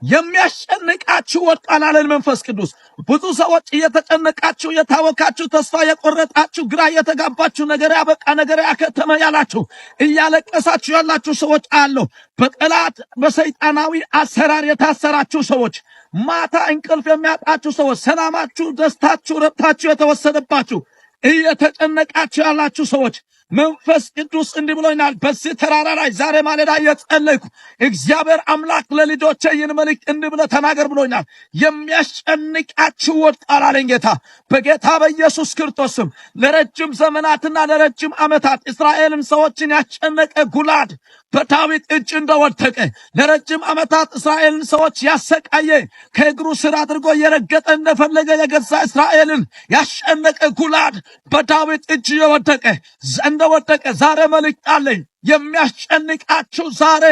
የሚያስጨንቃችሁ ወድቋል አለን መንፈስ ቅዱስ። ብዙ ሰዎች እየተጨነቃችሁ የታወካችሁ ተስፋ የቆረጣችሁ ግራ የተጋባችሁ ነገር ያበቃ ነገር ያከተመ ያላችሁ እያለቀሳችሁ ያላችሁ ሰዎች አሉ። በጠላት በሰይጣናዊ አሰራር የታሰራችሁ ሰዎች፣ ማታ እንቅልፍ የሚያጣችሁ ሰዎች፣ ሰላማችሁ፣ ደስታችሁ፣ ረብታችሁ የተወሰደባችሁ እየተጨነቃችሁ ያላችሁ ሰዎች መንፈስ ቅዱስ እንዲህ ብሎኛል። በዚህ ተራራ ላይ ዛሬ ማለዳ እየጸለይኩ እግዚአብሔር አምላክ ለልጆቼ ይህን መልእክት እንዲህ ብለህ ተናገር ብሎኛል። የሚያስጨንቃችሁ ወድቋል አለኝ ጌታ። በጌታ በኢየሱስ ክርስቶስም ለረጅም ዘመናትና ለረጅም ዓመታት እስራኤልን ሰዎችን ያስጨነቀ ጉላድ በዳዊት እጅ እንደወደቀ ለረጅም ዓመታት እስራኤልን ሰዎች ያሰቃየ ከእግሩ ስር አድርጎ የረገጠ እንደፈለገ የገዛ እስራኤልን ያስጨነቀ ጉላድ በዳዊት እጅ እንደወደቀ ዛሬ መልእክት አለኝ። የሚያስጨንቃችሁ ዛሬ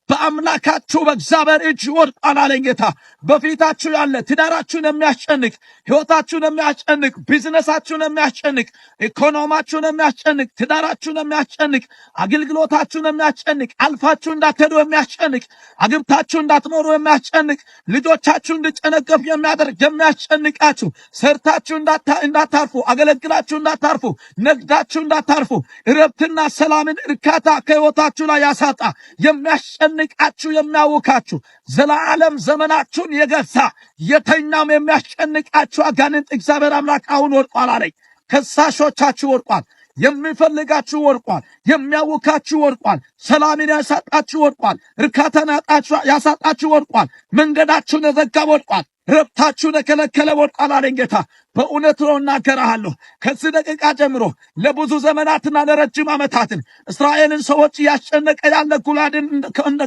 በአምላካችሁ በእግዚአብሔር እጅ ወድቋል አለኝ ጌታ። በፊታችሁ ያለ ትዳራችሁን የሚያስጨንቅ፣ ሕይወታችሁን የሚያስጨንቅ፣ ቢዝነሳችሁን የሚያስጨንቅ፣ ኢኮኖሚያችሁን የሚያስጨንቅ፣ ትዳራችሁን የሚያስጨንቅ፣ አገልግሎታችሁን የሚያስጨንቅ፣ አልፋችሁ እንዳትሄዱ የሚያስጨንቅ፣ አግብታችሁ እንዳትኖሩ የሚያስጨንቅ፣ ልጆቻችሁ እንዲጨነገፉ የሚያደርግ የሚያስጨንቃችሁ፣ ሰርታችሁ እንዳታርፉ፣ አገለግላችሁ እንዳታርፉ፣ ነግዳችሁ እንዳታርፉ፣ እረፍትና ሰላምን እርካታ ከሕይወታችሁ ላይ ያሳጣ የሚያስጨንቃችሁ የሚያውካችሁ ዘላለም ዘመናችሁን የገዛ የተኛም የሚያስጨንቃችሁ አጋንንት እግዚአብሔር አምላክ አሁን ወድቋል አለኝ። ከሳሾቻችሁ ወድቋል። የሚፈልጋችሁ ወድቋል። የሚያውካችሁ ወድቋል። ሰላምን ያሳጣችሁ ወድቋል። እርካታን ያሳጣችሁ ወድቋል። መንገዳችሁን የዘጋ ወድቋል። ረብታችሁን የከለከለ ወድቋል አለኝ ጌታ። በእውነት ነው እናገራለሁ። ከዚህ ደቂቃ ጀምሮ ለብዙ ዘመናትና ለረጅም ዓመታትን እስራኤልን ሰዎች እያስጨነቀ ያለ ጉላድን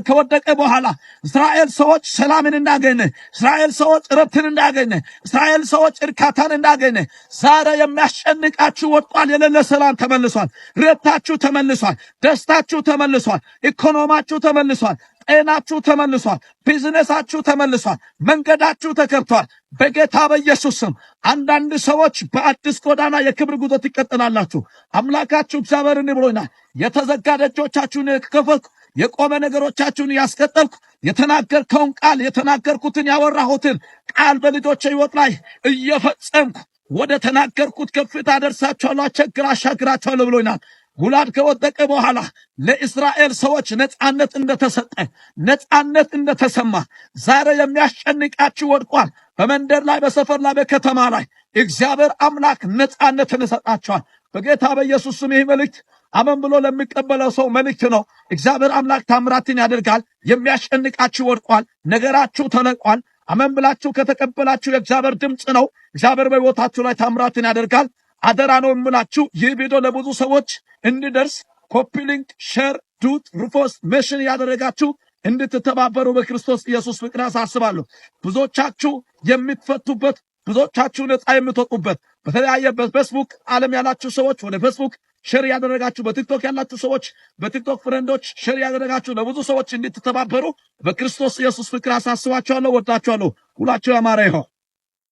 ከወደቀ በኋላ እስራኤል ሰዎች ሰላምን እንዳገኘ፣ እስራኤል ሰዎች ረብትን እንዳገኘ፣ እስራኤል ሰዎች እርካታን እንዳገኘ ዛሬ የሚያስጨንቃችሁ ወድቋል። የሌለ ሰላም ተመልሷል። ረብታችሁ ተመልሷል። ደስታችሁ ተመልሷል። ኢኮኖማችሁ ተመልሷል። ጤናችሁ ተመልሷል። ቢዝነሳችሁ ተመልሷል። መንገዳችሁ ተከፍቷል። በጌታ በኢየሱስ ስም አንዳንድ ሰዎች በአዲስ ጎዳና የክብር ጉዞ ትቀጥላላችሁ። አምላካችሁ እግዚአብሔር እንዲህ ብሎኛል። የተዘጋ ደጆቻችሁን የከፈትኩ፣ የቆመ ነገሮቻችሁን ያስቀጠልኩ፣ የተናገርከውን ቃል የተናገርኩትን ያወራሁትን ቃል በልጆች ሕይወት ላይ እየፈጸምኩ ወደ ተናገርኩት ከፍታ አደርሳችኋለሁ፣ አሻግራችኋለሁ ብሎኛል። ጉላድ ከወደቀ በኋላ ለእስራኤል ሰዎች ነጻነት እንደተሰጠ፣ ነጻነት እንደተሰማ ዛሬ የሚያስጨንቃችሁ ወድቋል። በመንደር ላይ፣ በሰፈር ላይ፣ በከተማ ላይ እግዚአብሔር አምላክ ነጻነትን ይሰጣቸዋል። በጌታ በኢየሱስ ስም ይህ መልእክት አመን ብሎ ለሚቀበለው ሰው መልእክት ነው። እግዚአብሔር አምላክ ታምራትን ያደርጋል። የሚያስጨንቃችሁ ወድቋል። ነገራችሁ ተለቋል። አመን ብላችሁ ከተቀበላችሁ የእግዚአብሔር ድምፅ ነው። እግዚአብሔር በሕይወታችሁ ላይ ታምራትን ያደርጋል። አደራ ነው የምላችሁ። ይህ ቪዲዮ ለብዙ ሰዎች እንዲደርስ ኮፒ ሊንክ፣ ሼር፣ ዱት፣ ሪፖስት፣ ሜንሽን ያደረጋችሁ እንድትተባበሩ በክርስቶስ ኢየሱስ ፍቅር አሳስባለሁ። ብዙዎቻችሁ የምትፈቱበት፣ ብዙዎቻችሁ ነፃ የምትወጡበት በተለያየ በፌስቡክ ዓለም ያላችሁ ሰዎች ወደ ፌስቡክ ሼር ያደረጋችሁ፣ በቲክቶክ ያላችሁ ሰዎች በቲክቶክ ፍሬንዶች ሼር ያደረጋችሁ ለብዙ ሰዎች እንድትተባበሩ በክርስቶስ ኢየሱስ ፍቅር አሳስባችኋለሁ። ወዳችኋለሁ። ሁላችሁ ያማረ ይሁን።